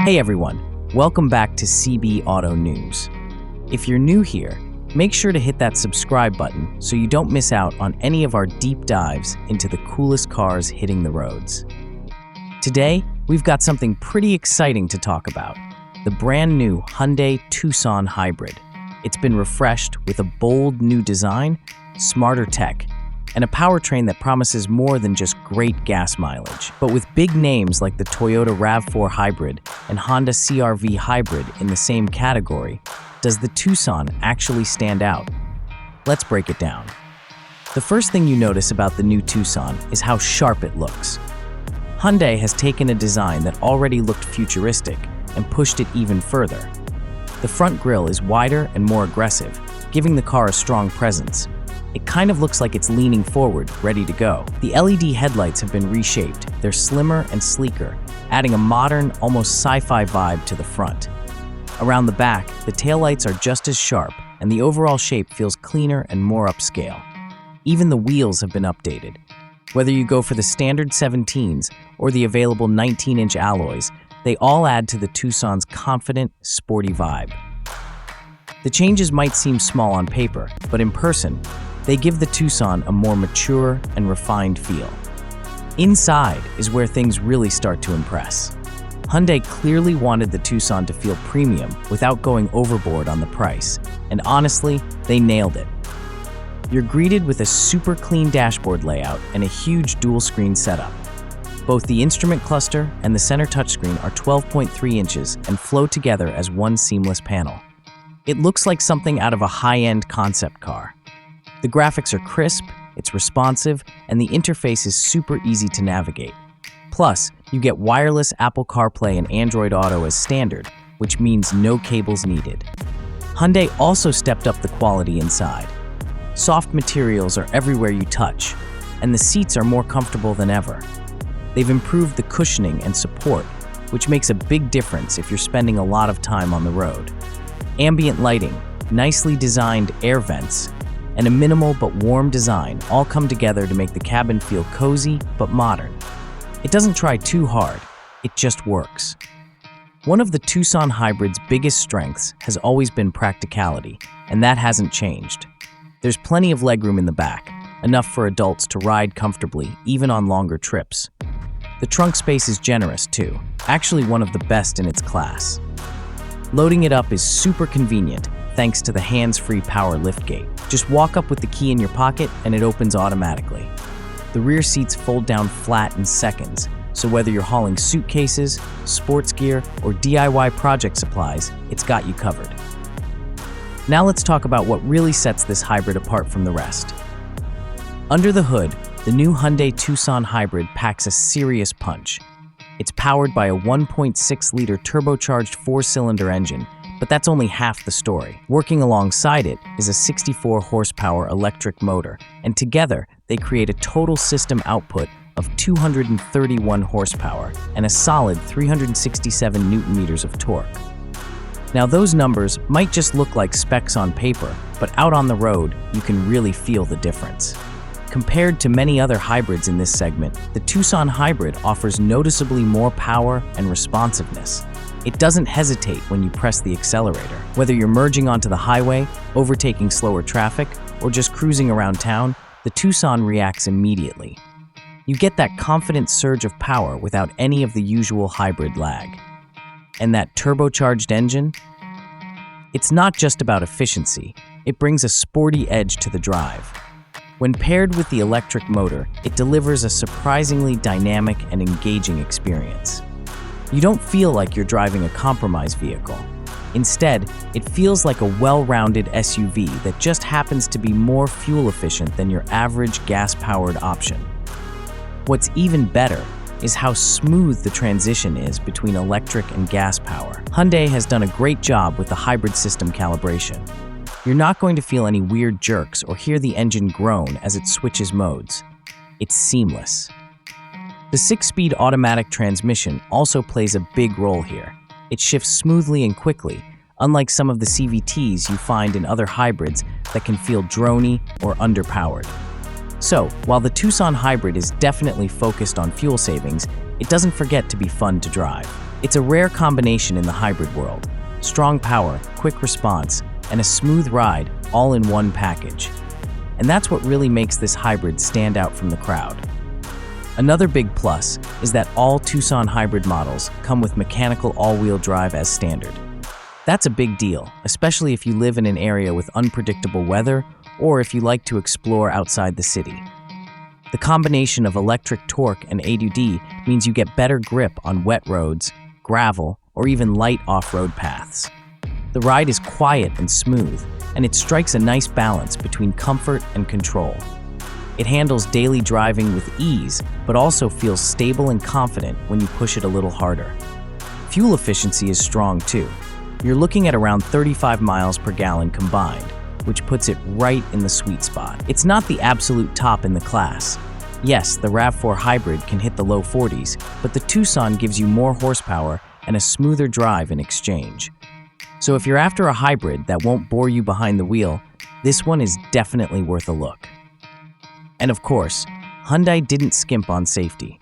Hey everyone, welcome back to CB Auto News. If you're new here, make sure to hit that subscribe button so you don't miss out on any of our deep dives into the coolest cars hitting the roads. Today, we've got something pretty exciting to talk about, the brand new Hyundai Tucson Hybrid. It's been refreshed with a bold new design, smarter tech, and a powertrain that promises more than just great gas mileage. But with big names like the Toyota RAV4 Hybrid and Honda CR-V Hybrid in the same category, does the Tucson actually stand out? Let's break it down. The first thing you notice about the new Tucson is how sharp it looks. Hyundai has taken a design that already looked futuristic and pushed it even further. The front grille is wider and more aggressive, giving the car a strong presence. It kind of looks like it's leaning forward, ready to go. The LED headlights have been reshaped. They're slimmer and sleeker, adding a modern, almost sci-fi vibe to the front. Around the back, the taillights are just as sharp, and the overall shape feels cleaner and more upscale. Even the wheels have been updated. Whether you go for the standard 17s or the available 19-inch alloys, they all add to the Tucson's confident, sporty vibe. The changes might seem small on paper, but in person, they give the Tucson a more mature and refined feel. Inside is where things really start to impress. Hyundai clearly wanted the Tucson to feel premium without going overboard on the price, and honestly, they nailed it. You're greeted with a super clean dashboard layout and a huge dual-screen setup. Both the instrument cluster and the center touchscreen are 12.3 inches and flow together as one seamless panel. It looks like something out of a high-end concept car. The graphics are crisp, it's responsive, and the interface is super easy to navigate. Plus, you get wireless Apple CarPlay and Android Auto as standard, which means no cables needed. Hyundai also stepped up the quality inside. Soft materials are everywhere you touch, and the seats are more comfortable than ever. They've improved the cushioning and support, which makes a big difference if you're spending a lot of time on the road. Ambient lighting, nicely designed air vents, and a minimal but warm design all come together to make the cabin feel cozy but modern. It doesn't try too hard, it just works. One of the Tucson Hybrid's biggest strengths has always been practicality, and that hasn't changed. There's plenty of legroom in the back, enough for adults to ride comfortably even on longer trips. The trunk space is generous too, actually one of the best in its class. Loading it up is super convenient thanks to the hands-free power liftgate. Just walk up with the key in your pocket and it opens automatically. The rear seats fold down flat in seconds, so whether you're hauling suitcases, sports gear, or DIY project supplies, it's got you covered. Now let's talk about what really sets this hybrid apart from the rest. Under the hood, the new Hyundai Tucson Hybrid packs a serious punch. It's powered by a 1.6-liter turbocharged 4-cylinder engine, but that's only half the story. Working alongside it is a 64-horsepower electric motor, and together they create a total system output of 231 horsepower and a solid 367 newton-meters of torque. Now those numbers might just look like specs on paper, but out on the road, you can really feel the difference. Compared to many other hybrids in this segment, the Tucson Hybrid offers noticeably more power and responsiveness. It doesn't hesitate when you press the accelerator. Whether you're merging onto the highway, overtaking slower traffic, or just cruising around town, the Tucson reacts immediately. You get that confident surge of power without any of the usual hybrid lag. And that turbocharged engine? It's not just about efficiency, it brings a sporty edge to the drive. When paired with the electric motor, it delivers a surprisingly dynamic and engaging experience. You don't feel like you're driving a compromise vehicle. Instead, it feels like a well-rounded SUV that just happens to be more fuel efficient than your average gas-powered option. What's even better is how smooth the transition is between electric and gas power. Hyundai has done a great job with the hybrid system calibration. You're not going to feel any weird jerks or hear the engine groan as it switches modes. It's seamless. The 6-speed automatic transmission also plays a big role here. It shifts smoothly and quickly, unlike some of the CVTs you find in other hybrids that can feel drony or underpowered. So, while the Tucson Hybrid is definitely focused on fuel savings, it doesn't forget to be fun to drive. It's a rare combination in the hybrid world: strong power, quick response, and a smooth ride all in one package. And that's what really makes this hybrid stand out from the crowd. Another big plus is that all Tucson hybrid models come with mechanical all-wheel drive as standard. That's a big deal, especially if you live in an area with unpredictable weather or if you like to explore outside the city. The combination of electric torque and ADD means you get better grip on wet roads, gravel, or even light off-road paths. The ride is quiet and smooth, and it strikes a nice balance between comfort and control. It handles daily driving with ease, but also feels stable and confident when you push it a little harder. Fuel efficiency is strong too. You're looking at around 35 miles per gallon combined, which puts it right in the sweet spot. It's not the absolute top in the class. Yes, the RAV4 Hybrid can hit the low 40s, but the Tucson gives you more horsepower and a smoother drive in exchange. So if you're after a hybrid that won't bore you behind the wheel, this one is definitely worth a look. And of course, Hyundai didn't skimp on safety.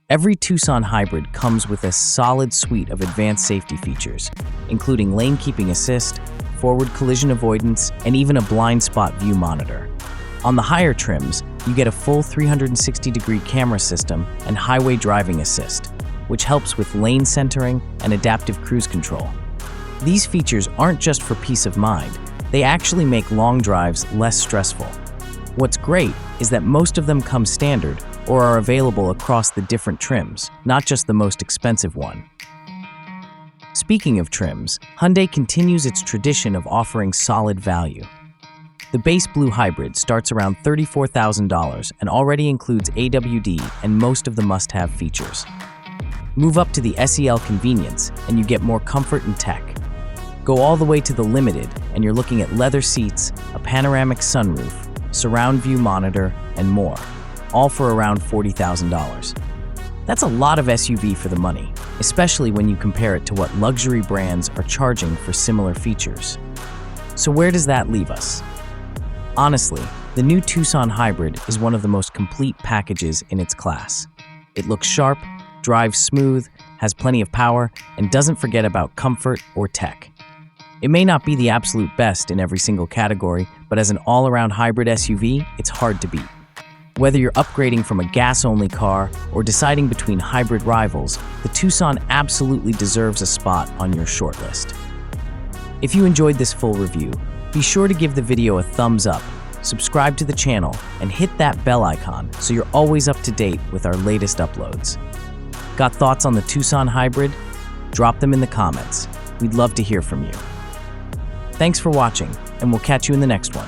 Every Tucson Hybrid comes with a solid suite of advanced safety features, including lane keeping assist, forward collision avoidance, and even a blind spot view monitor. On the higher trims, you get a full 360-degree camera system and highway driving assist, which helps with lane centering and adaptive cruise control. These features aren't just for peace of mind, they actually make long drives less stressful. What's great is that most of them come standard or are available across the different trims, not just the most expensive one. Speaking of trims, Hyundai continues its tradition of offering solid value. The base blue hybrid starts around $34,000 and already includes AWD and most of the must-have features. Move up to the SEL Convenience and you get more comfort and tech. Go all the way to the Limited and you're looking at leather seats, a panoramic sunroof, surround view monitor, and more, all for around $40,000. That's a lot of SUV for the money, especially when you compare it to what luxury brands are charging for similar features. So where does that leave us? Honestly, the new Tucson Hybrid is one of the most complete packages in its class. It looks sharp, drives smooth, has plenty of power, and doesn't forget about comfort or tech. It may not be the absolute best in every single category, but as an all-around hybrid SUV, it's hard to beat. Whether you're upgrading from a gas-only car or deciding between hybrid rivals, the Tucson absolutely deserves a spot on your shortlist. If you enjoyed this full review, be sure to give the video a thumbs up, subscribe to the channel, and hit that bell icon so you're always up to date with our latest uploads. Got thoughts on the Tucson Hybrid? Drop them in the comments. We'd love to hear from you. Thanks for watching, and we'll catch you in the next one.